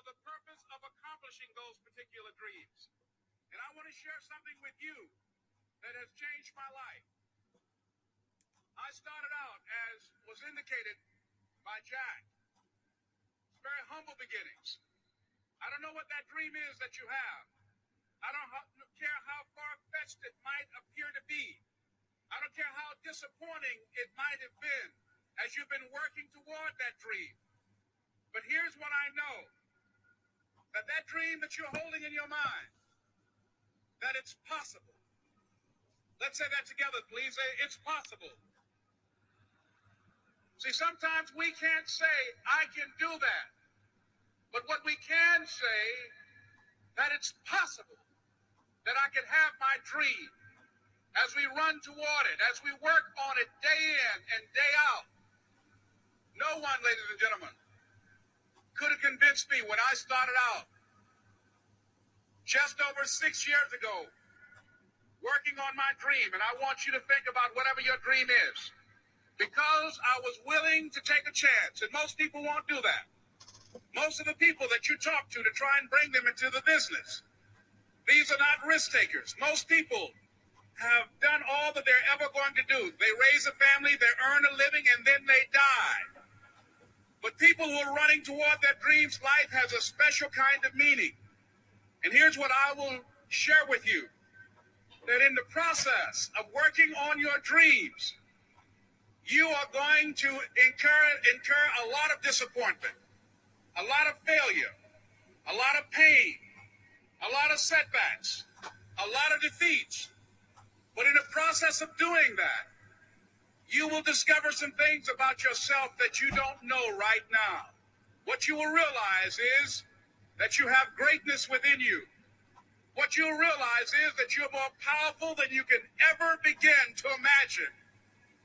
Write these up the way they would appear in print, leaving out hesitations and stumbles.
the purpose of accomplishing those particular dreams. And I want to share something with you that has changed my life. I started out, as was indicated by Jack, very humble beginnings. I don't know what that dream is that you have. I don't care how far-fetched it might appear to be. I don't care how disappointing it might have been as you've been working toward that dream. But here's what I know, that dream that you're holding in your mind, that it's possible. Let's say that together, please. It's possible. See, sometimes we can't say, I can do that. But what we can say, that it's possible that I can have my dream as we run toward it, as we work on it day in and day out. No one, ladies and gentlemen, could have convinced me when I started out just over 6 years ago, working on my dream. And I want you to think about whatever your dream is, because I was willing to take a chance. And most people won't do that. Most of the people that you talk to try and bring them into the business, these are not risk takers. Most people have done all that they're ever going to do. They raise a family, they earn a living, and then they die. But people who are running toward their dreams, life has a special kind of meaning. And here's what I will share with you, that in the process of working on your dreams, you are going to incur a lot of disappointment, a lot of failure, a lot of pain, a lot of setbacks, a lot of defeats. But in the process of doing that, you will discover some things about yourself that you don't know right now. What you will realize is that you have greatness within you. What you'll realize is that you're more powerful than you can ever begin to imagine.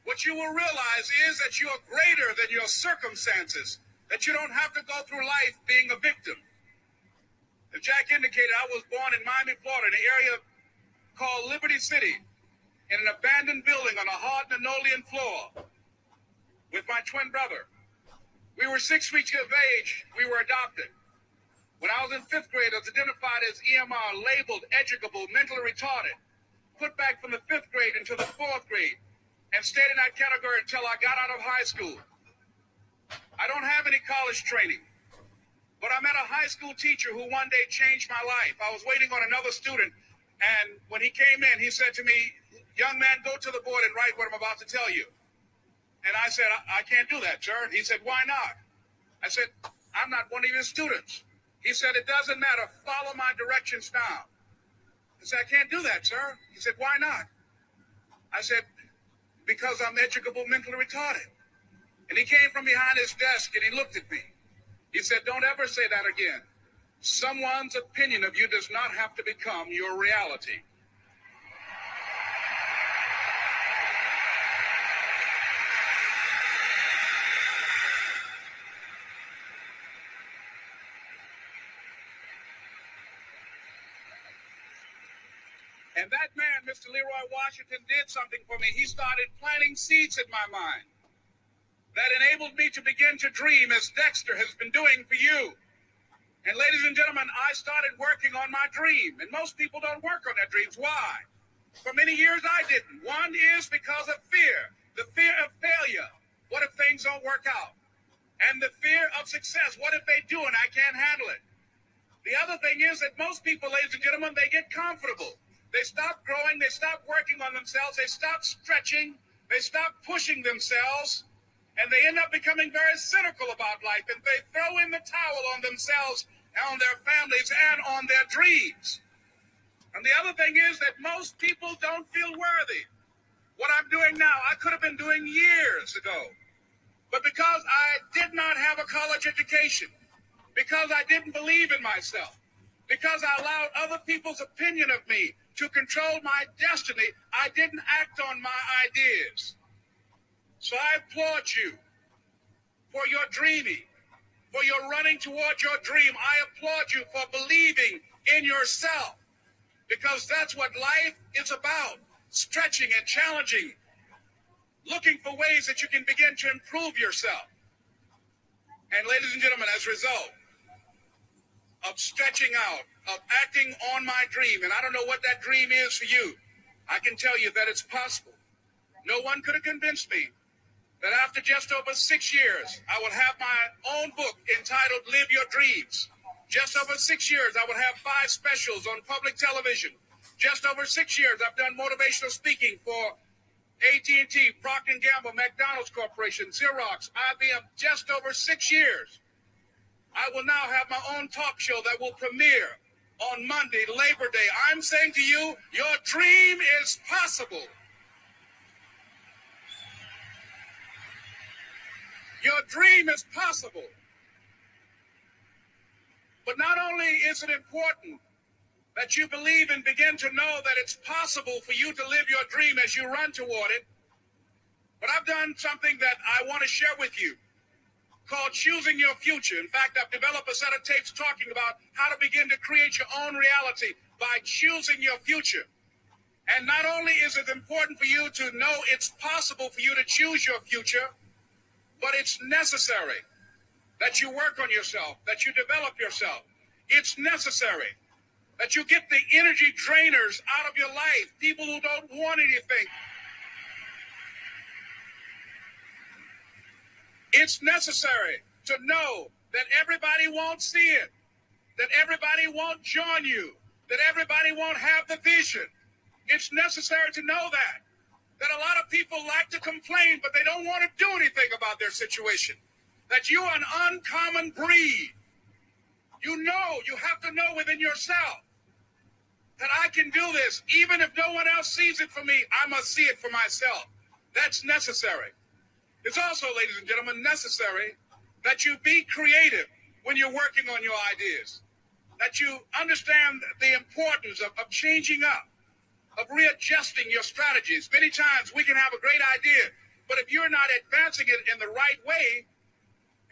What you will realize is that you are greater than your circumstances, that you don't have to go through life being a victim. As Jack indicated, I was born in Miami, Florida, in an area called Liberty City, in an abandoned building on a hard linoleum floor with my twin brother. We were 6 weeks of age. We were adopted. When I was in 5th grade, I was identified as EMR, labeled educable, mentally retarded, put back from the 5th grade into the 4th grade, and stayed in that category until I got out of high school. I don't have any college training, but I met a high school teacher who one day changed my life. I was waiting on another student, and when he came in, he said to me, "Young man, go to the board and write what I'm about to tell you." And I said, I can't do that, sir. He said, "Why not?" I said, "I'm not one of your students." He said, "It doesn't matter. Follow my directions now." I said, "I can't do that, sir." He said, "Why not?" I said, "Because I'm educable, mentally retarded." And he came from behind his desk and he looked at me. He said, "Don't ever say that again. Someone's opinion of you does not have to become your reality." And that man, Mr. Leroy Washington, did something for me. He started planting seeds in my mind that enabled me to begin to dream, as Dexter has been doing for you. And ladies and gentlemen, I started working on my dream. And most people don't work on their dreams. Why? For many years I didn't. One is because of fear. The fear of failure. What if things don't work out? And the fear of success. What if they do and I can't handle it? The other thing is that most people, ladies and gentlemen, they get comfortable. They stop growing, they stop working on themselves, they stop stretching, they stop pushing themselves, and they end up becoming very cynical about life, and they throw in the towel on themselves, on their families, and on their dreams. And the other thing is that most people don't feel worthy. What I'm doing now, I could have been doing years ago. But because I did not have a college education, because I didn't believe in myself, because I allowed other people's opinion of me to control my destiny, I didn't act on my ideas. So I applaud you for your dreaming, for your running toward your dream. I applaud you for believing in yourself, because that's what life is about, stretching and challenging, looking for ways that you can begin to improve yourself. And ladies and gentlemen, as a result, of stretching out, of acting on my dream. And I don't know what that dream is for you. I can tell you that it's possible. No one could have convinced me that after just over 6 years, I will have my own book entitled Live Your Dreams. Just over 6 years, I will have 5 specials on public television. Just over 6 years, I've done motivational speaking for AT&T, Procter & Gamble, McDonald's Corporation, Xerox, IBM. Just over 6 years. I will now have my own talk show that will premiere on Monday, Labor Day. I'm saying to you, your dream is possible. Your dream is possible. But not only is it important that you believe and begin to know that it's possible for you to live your dream as you run toward it, but I've done something that I want to share with you called Choosing Your Future. In fact, I've developed a set of tapes talking about how to begin to create your own reality by choosing your future. And not only is it important for you to know it's possible for you to choose your future, but it's necessary that you work on yourself, that you develop yourself. It's necessary that you get the energy drainers out of your life, people who don't want anything. It's necessary to know that everybody won't see it, that everybody won't join you, that everybody won't have the vision. It's necessary to know that a lot of people like to complain, but they don't want to do anything about their situation, that you are an uncommon breed. You have to know within yourself that I can do this. Even if no one else sees it for me, I must see it for myself. That's necessary. It's also, ladies and gentlemen, necessary that you be creative when you're working on your ideas, that you understand the importance of changing up, of readjusting your strategies. Many times we can have a great idea, but if you're not advancing it in the right way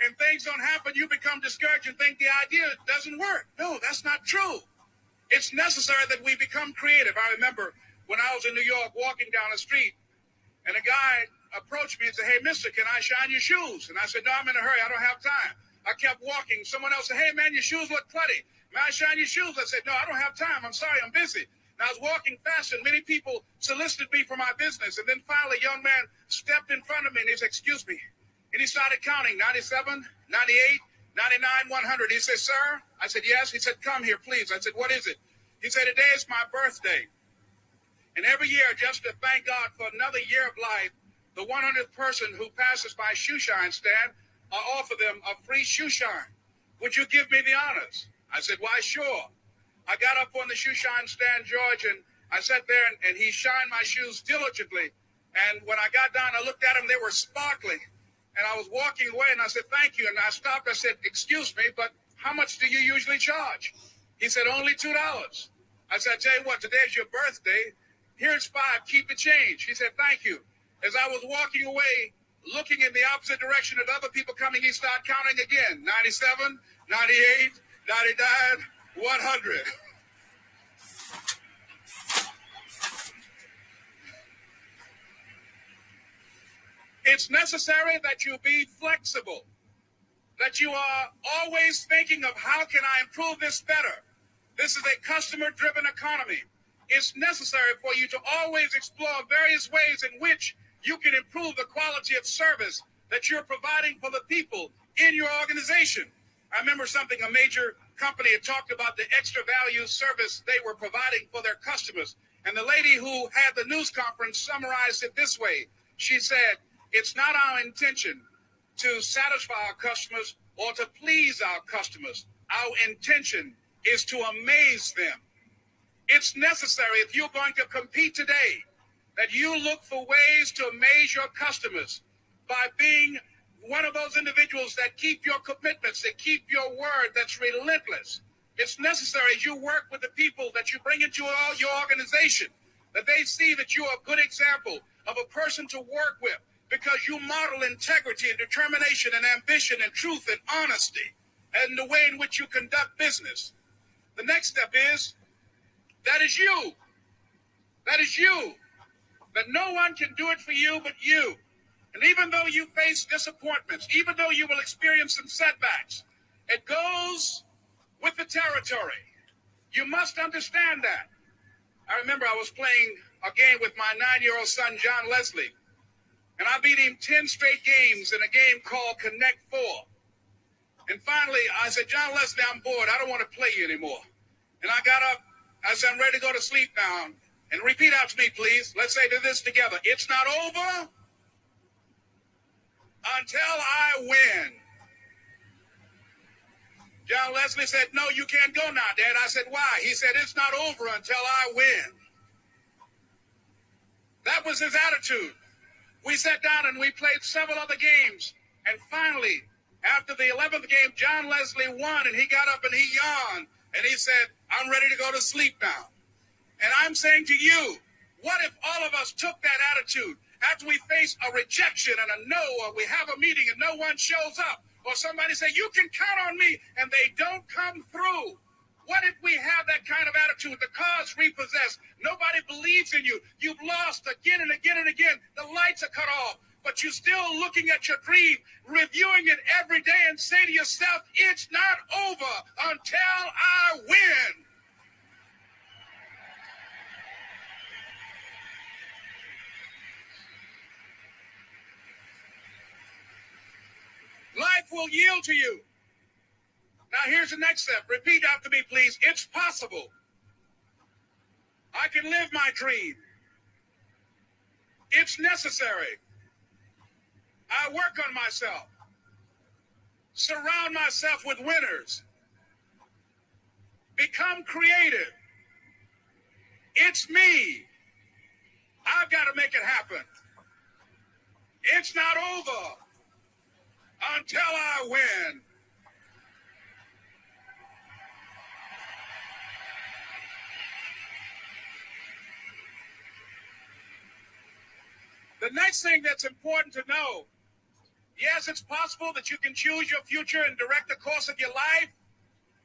and things don't happen, you become discouraged and think the idea doesn't work. No, that's not true. It's necessary that we become creative. I remember when I was in New York walking down the street, and a guy approached me and said, "Hey, mister, can I shine your shoes?" And I said, "No, I'm in a hurry. I don't have time." I kept walking. Someone else said, "Hey, man, your shoes look cruddy. May I shine your shoes?" I said, "No, I don't have time. I'm sorry, I'm busy." And I was walking fast, and many people solicited me for my business. And then finally, a young man stepped in front of me, and he said, "Excuse me." And he started counting, 97, 98, 99, 100. He said, "Sir?" I said, "Yes." He said, "Come here, please." I said, "What is it?" He said, "Today is my birthday. And every year, just to thank God for another year of life, the 100th person who passes my shoe shine stand, I offer them a free shoe shine. Would you give me the honors?" I said, "Why, sure." I got up on the shoe shine stand, George, and I sat there, and he shined my shoes diligently. And when I got down, I looked at them, they were sparkling. And I was walking away, and I said, "Thank you." And I stopped. I said, "Excuse me, but how much do you usually charge?" He said, "Only $2. I said, "I tell you what, today's your birthday. Here's $5. Keep the change." He said, "Thank you." As I was walking away, looking in the opposite direction at other people coming, he started counting again. 97, 98, 99, 100. It's necessary that you be flexible, that you are always thinking of how can I improve this better. This is a customer-driven economy. It's necessary for you to always explore various ways in which you can improve the quality of service that you're providing for the people in your organization. I remember something a major company had talked about, the extra value service they were providing for their customers. And the lady who had the news conference summarized it this way. She said, "It's not our intention to satisfy our customers or to please our customers. Our intention is to amaze them." It's necessary, if you're going to compete today, that you look for ways to amaze your customers by being one of those individuals that keep your commitments, that keep your word, that's relentless. It's necessary as you work with the people that you bring into your organization, that they see that you are a good example of a person to work with because you model integrity and determination and ambition and truth and honesty and the way in which you conduct business. The next step is, that is you. That is you. That no one can do it for you but you. And even though you face disappointments, even though you will experience some setbacks, it goes with the territory. You must understand that. I remember I was playing a game with my 9-year-old son, John Leslie, and I beat him 10 straight games in a game called Connect 4. And finally, I said, John Leslie, I'm bored. I don't want to play you anymore. And I got up. I said, I'm ready to go to sleep now. And repeat out to me, please. Let's say this together. It's not over until I win. John Leslie said, no, you can't go now, Dad. I said, why? He said, it's not over until I win. That was his attitude. We sat down and we played several other games. And finally, after the 11th game, John Leslie won, and he got up and he yawned. And he said, I'm ready to go to sleep now. And I'm saying to you, what if all of us took that attitude after we face a rejection and a no, or we have a meeting and no one shows up, or somebody say, you can count on me, and they don't come through? What if we have that kind of attitude? The car's repossessed. Nobody believes in you. You've lost again and again and again. The lights are cut off, but you're still looking at your dream, reviewing it every day, and say to yourself, it's not over until I win. Life will yield to you. Now, here's the next step. Repeat after me, please. It's possible. I can live my dream. It's necessary. I work on myself. Surround myself with winners. Become creative. It's me. I've got to make it happen. It's not over until I win. The next thing that's important to know, yes, it's possible that you can choose your future and direct the course of your life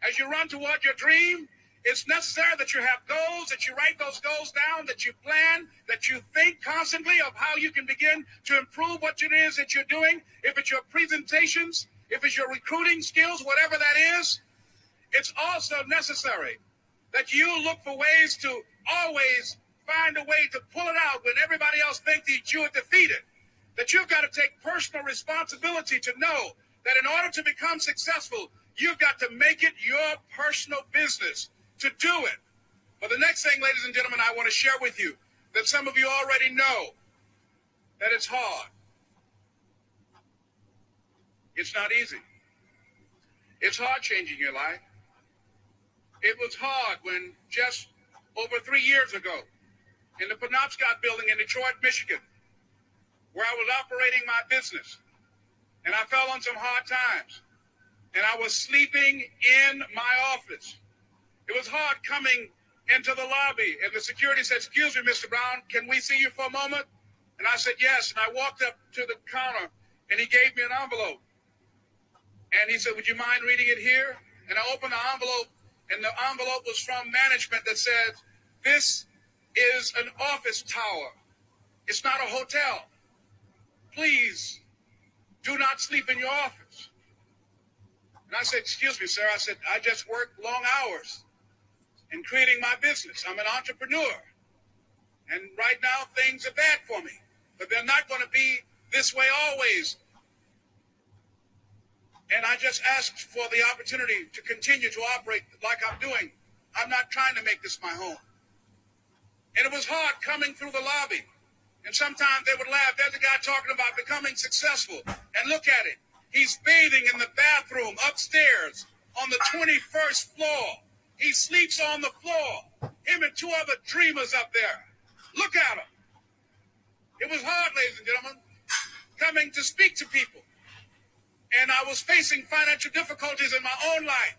as you run toward your dream. It's necessary that you have goals, that you write those goals down, that you plan, that you think constantly of how you can begin to improve what it is that you're doing. If it's your presentations, if it's your recruiting skills, whatever that is, it's also necessary that you look for ways to always find a way to pull it out when everybody else thinks that you are defeated. That you've got to take personal responsibility to know that in order to become successful, you've got to make it your personal business to do it. But the next thing, ladies and gentlemen, I want to share with you that some of you already know that it's hard. It's not easy. It's hard changing your life. It was hard when just over 3 years ago in the Penobscot building in Detroit, Michigan, where I was operating my business, and I fell on some hard times, and I was sleeping in my office. It was hard coming into the lobby, and the security said, excuse me, Mr. Brown, can we see you for a moment? And I said, yes, and I walked up to the counter, and he gave me an envelope. And he said, would you mind reading it here? And I opened the envelope, and the envelope was from management that said, this is an office tower. It's not a hotel. Please do not sleep in your office. And I said, excuse me, sir. I said, I just work long hours in creating my business. I'm an entrepreneur. And right now, things are bad for me. But they're not going to be this way always. And I just asked for the opportunity to continue to operate like I'm doing. I'm not trying to make this my home. And it was hard coming through the lobby. And sometimes they would laugh. There's a guy talking about becoming successful. And look at it. He's bathing in the bathroom upstairs on the 21st floor. He sleeps on the floor. Him and 2 other dreamers up there. Look at him. It was hard, ladies and gentlemen, coming to speak to people. And I was facing financial difficulties in my own life.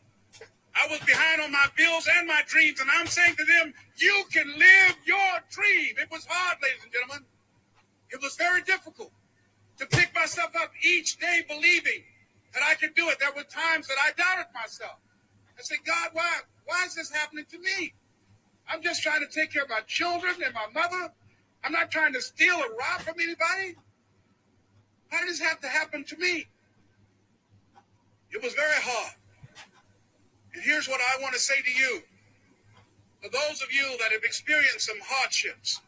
I was behind on my bills and my dreams. And I'm saying to them, you can live your dream. It was hard, ladies and gentlemen. It was very difficult to pick myself up each day believing that I could do it. There were times that I doubted myself. I said, God, why is this happening to me? I'm just trying to take care of my children and my mother. I'm not trying to steal or rob from anybody. Why did this have to happen to me? It was very hard. And here's what I want to say to you. For those of you that have experienced some hardships,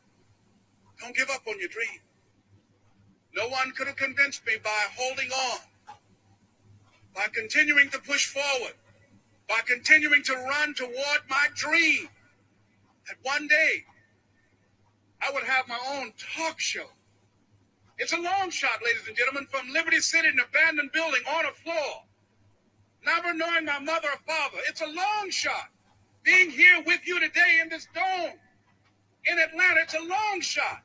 don't give up on your dream. No one could have convinced me by holding on, by continuing to push forward, by continuing to run toward my dream, that one day I would have my own talk show. It's a long shot, ladies and gentlemen, from Liberty City, an abandoned building on a floor, never knowing my mother or father. It's a long shot. Being here with you today in this dome in Atlanta, it's a long shot.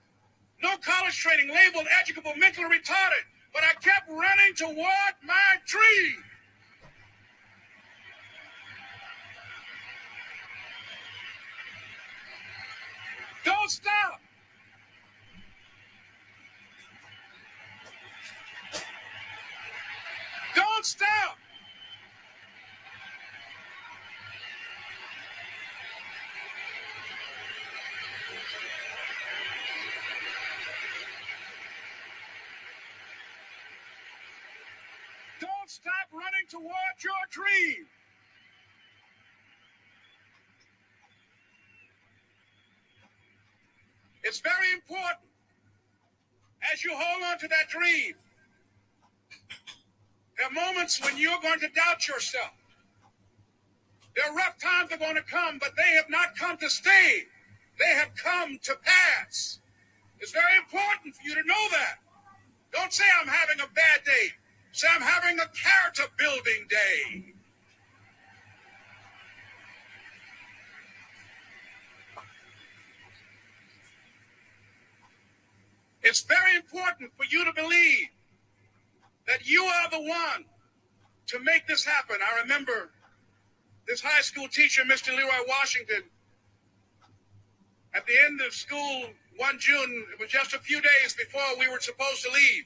No college training, labeled educable, mentally retarded, but I kept running toward my dream. Don't stop. Don't stop. Don't stop running toward your dream. It's very important as you hold on to that dream. There are moments when you're going to doubt yourself. There are rough times that are going to come, but they have not come to stay. They have come to pass. It's very important for you to know that. Don't say I'm having a bad day. Say I'm having a character building day. It's very important for you to believe that you are the one to make this happen. I remember this high school teacher, Mr. Leroy Washington, at the end of school one June, it was just a few days before we were supposed to leave.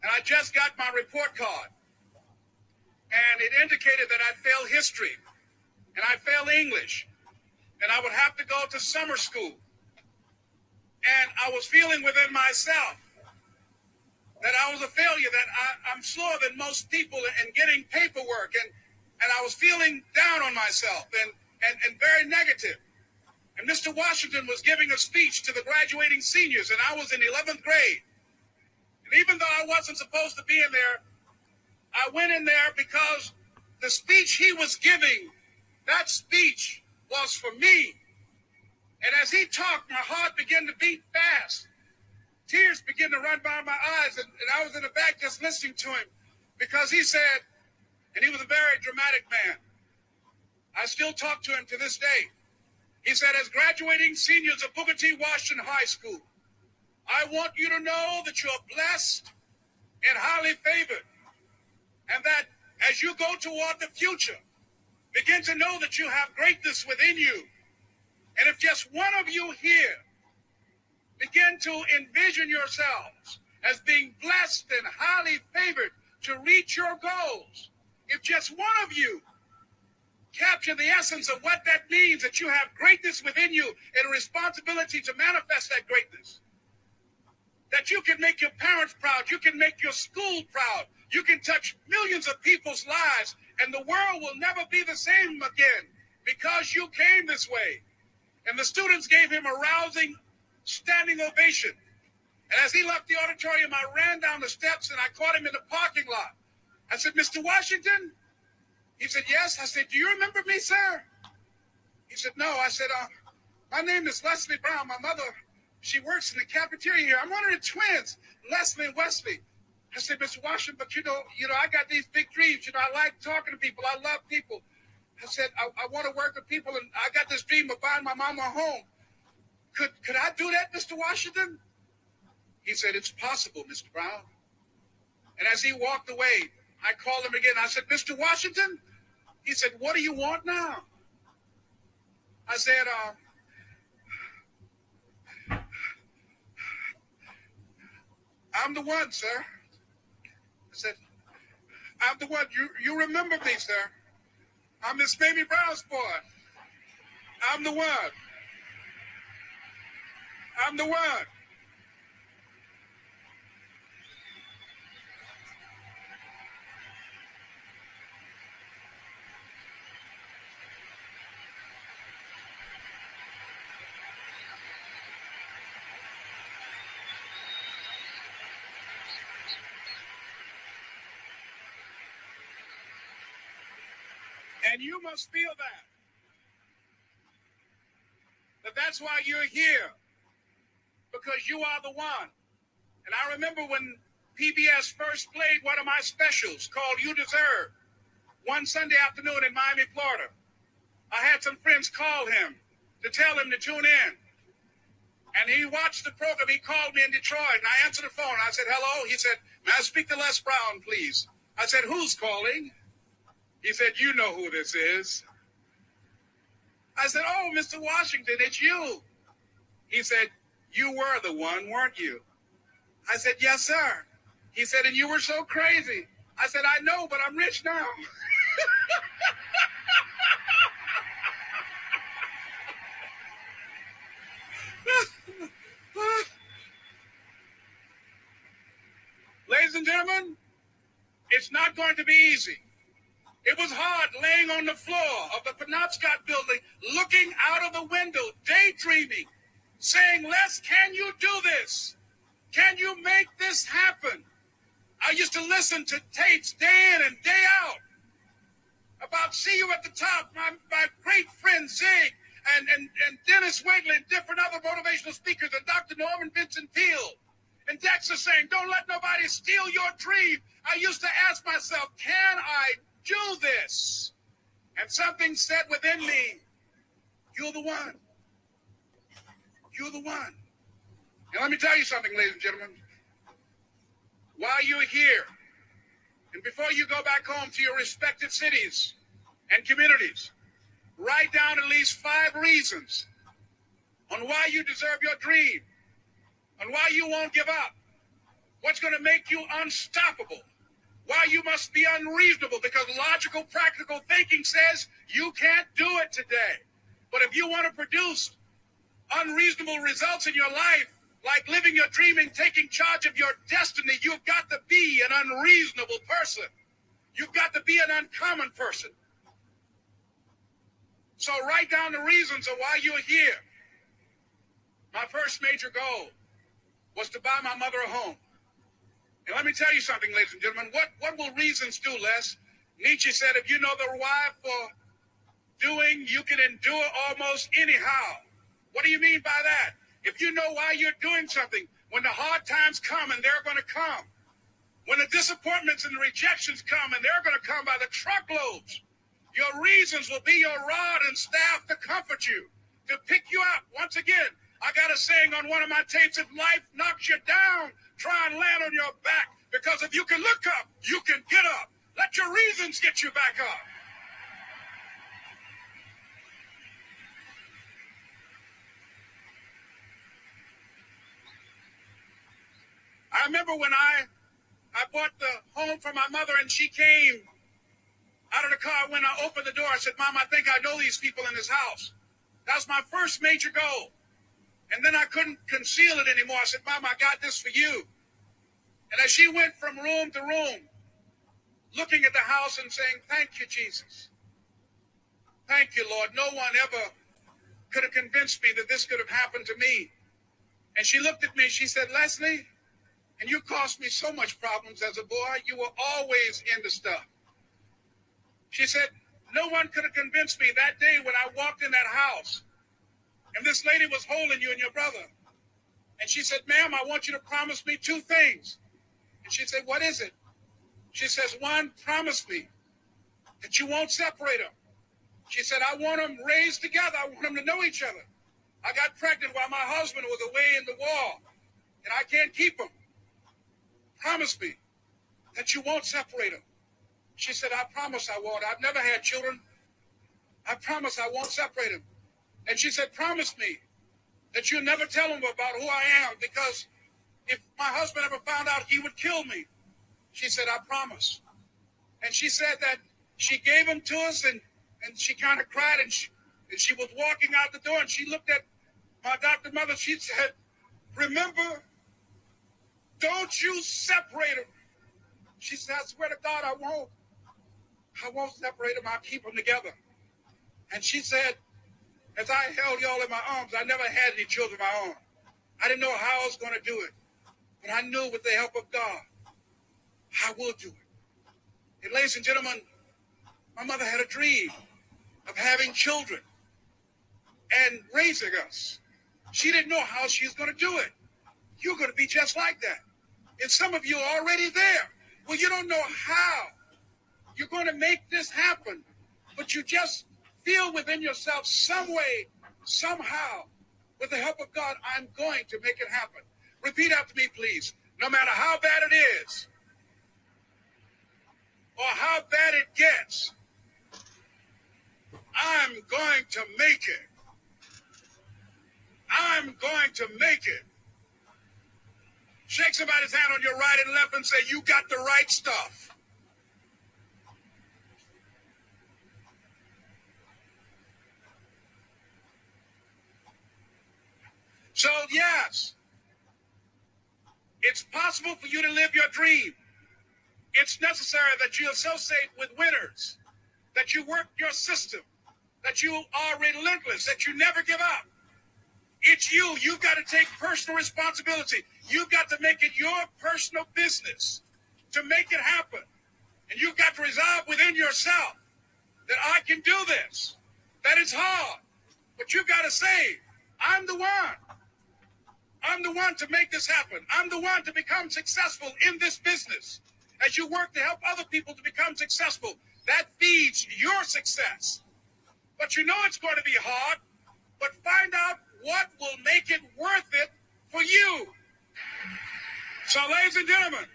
And I just got my report card. And it indicated that I failed history and I failed English. And I would have to go to summer school. And I was feeling within myself that I was a failure, that I'm slower than most people in getting paperwork. And I was feeling down on myself and very negative. And Mr. Washington was giving a speech to the graduating seniors, and I was in 11th grade. And even though I wasn't supposed to be in there, I went in there because the speech he was giving, that speech was for me. And as he talked, my heart began to beat fast. Tears began to run by my eyes, and I was in the back just listening to him because he said, and he was a very dramatic man. I still talk to him to this day. He said, as graduating seniors of Booker T. Washington High School, I want you to know that you're blessed and highly favored, and that as you go toward the future, begin to know that you have greatness within you. And if just one of you here begin to envision yourselves as being blessed and highly favored to reach your goals, if just one of you capture the essence of what that means, that you have greatness within you and a responsibility to manifest that greatness, that you can make your parents proud, you can make your school proud, you can touch millions of people's lives, and the world will never be the same again because you came this way. And the students gave him a rousing standing ovation. And as he left the auditorium, I ran down the steps and I caught him in the parking lot. I said, Mr. Washington? He said, yes. I said, do you remember me, sir? He said, no. I said, my name is Leslie Brown. My mother, she works in the cafeteria here. I'm one of the twins, Leslie and Wesley. I said, Mr. Washington, but you know, I got these big dreams. I like talking to people. I love people. I said, I want to work with people, and I got this dream of buying my mama a home. Could I do that, Mr. Washington? He said, it's possible, Mr. Brown. And as he walked away, I called him again. I said, Mr. Washington? He said, what do you want now? I said, I'm the one, sir. I said, I'm the one. You remember me, sir. I'm Miss Baby Brown's boy. I'm the one. I'm the one. And you must feel that's why you're here, because you are the one. And I remember when PBS first played one of my specials called You Deserve, one Sunday afternoon in Miami, Florida. I had some friends call him to tell him to tune in. And he watched the program. He called me in Detroit, and I answered the phone. I said, hello. He said, may I speak to Les Brown, please? I said, who's calling? He said, you know who this is. I said, oh, Mr. Washington, it's you. He said, you were the one, weren't you? I said, yes, sir. He said, and you were so crazy. I said, I know, but I'm rich now. Ladies and gentlemen, it's not going to be easy. It was hard laying on the floor of the Penobscot building, looking out of the window, daydreaming, saying, Les, can you do this? Can you make this happen? I used to listen to tapes day in and day out about See You at the Top, my great friend Zig and Dennis Waitley and different other motivational speakers, and Dr. Norman Vincent Peale and Dexter saying, don't let nobody steal your dream. I used to ask myself, can I do this? And something said within me, you're the one. You're the one. And let me tell you something, ladies and gentlemen. While you're here, and before you go back home to your respective cities and communities, write down at least 5 reasons on why you deserve your dream, on why you won't give up, what's going to make you unstoppable, why you must be unreasonable, because logical, practical thinking says you can't do it today. But if you want to produce unreasonable results in your life, like living your dream and taking charge of your destiny, you've got to be an unreasonable person. You've got to be an uncommon person. So write down the reasons of why you're here. My first major goal was to buy my mother a home. And let me tell you something, ladies and gentlemen. What will reasons do, Les? Nietzsche said, if you know the why for doing, you can endure almost anyhow. What do you mean by that? If you know why you're doing something, when the hard times come, and they're going to come, when the disappointments and the rejections come, and they're going to come by the truckloads, your reasons will be your rod and staff to comfort you, to pick you up. Once again, I got a saying on one of my tapes, if life knocks you down, try and land on your back, because if you can look up, you can get up. Let your reasons get you back up. I remember when I bought the home for my mother, and she came out of the car. When I opened the door, I said, Mom, I think I know these people in this house. That was my first major goal. And then I couldn't conceal it anymore. I said, Mom, I got this for you. And as she went from room to room, looking at the house and saying, thank you, Jesus. Thank you, Lord. No one ever could have convinced me that this could have happened to me. And she looked at me, she said, Leslie, and you caused me so much problems as a boy. You were always into stuff. She said, no one could have convinced me that day when I walked in that house and this lady was holding you and your brother. And she said, ma'am, I want you to promise me 2 things. And she said, what is it? She says, 1, promise me that you won't separate them. She said, I want them raised together. I want them to know each other. I got pregnant while my husband was away in the war, and I can't keep them. Promise me that you won't separate them. She said, I promise I won't. I've never had children. I promise I won't separate them. And she said, promise me that you'll never tell them about who I am, because if my husband ever found out, he would kill me. She said, I promise. And she said that she gave them to us, and she kind of cried, and she was walking out the door, and she looked at my adopted mother. She said, remember, don't you separate them. She said, I swear to God, I won't. I won't separate them. I'll keep them together. And she said, as I held y'all in my arms, I never had any children of my own. I didn't know how I was going to do it. But I knew with the help of God, I will do it. And ladies and gentlemen, My mother had a dream of having children and raising us. She didn't know how she was going to do it. You're going to be just like that. And some of you are already there. Well, you don't know how you're going to make this happen, but you just feel within yourself some way, somehow, with the help of God, I'm going to make it happen. Repeat after me, please. No matter how bad it is or how bad it gets, I'm going to make it. I'm going to make it. Shake somebody's hand on your right and left and say, you got the right stuff. So, yes, it's possible for you to live your dream. It's necessary that you associate with winners, that you work your system, that you are relentless, that you never give up. It's you. You've got to take personal responsibility. You've got to make it your personal business to make it happen. And you've got to resolve within yourself that I can do this, that it's hard. But you've got to say, I'm the one. I'm the one to make this happen. I'm the one to become successful in this business. As you work to help other people to become successful, that feeds your success. But you know it's going to be hard, but find out what will make it worth it for you. So, ladies and gentlemen,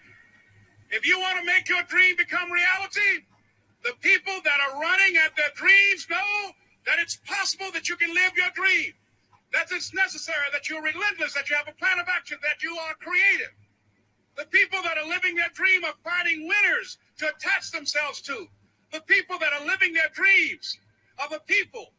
if you want to make your dream become reality, the people that are running at their dreams know that it's possible that you can live your dream, that it's necessary, that you're relentless, that you have a plan of action, that you are creative. The people that are living their dream are finding winners to attach themselves to. The people that are living their dreams are the people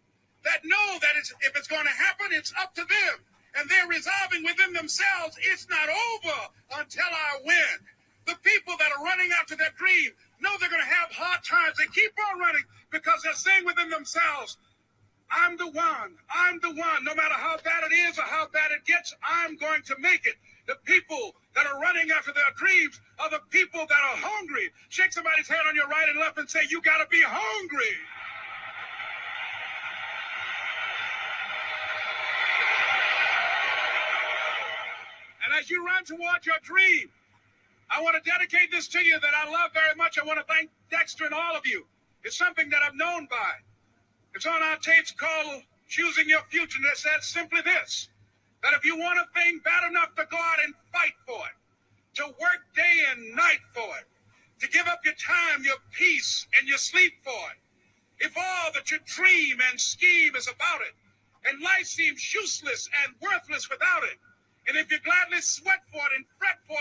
that know that if it's going to happen, it's up to them. And they're resolving within themselves, it's not over until I win. The people that are running after their dream know they're going to have hard times. They keep on running because they're saying within themselves, I'm the one. I'm the one. No matter how bad it is or how bad it gets, I'm going to make it. The people that are running after their dreams are the people that are hungry. Shake somebody's hand on your right and left and say, you got to be hungry. And as you run towards your dream, I want to dedicate this to you that I love very much. I want to thank Dexter and all of you. It's something that I'm known by. It's on our tapes called Choosing Your Future. And it says simply this, that if you want a thing bad enough to go out and fight for it, to work day and night for it, to give up your time, your peace, and your sleep for it, if all that you dream and scheme is about it, and life seems useless and worthless without it, and if you gladly sweat for it and fret for it,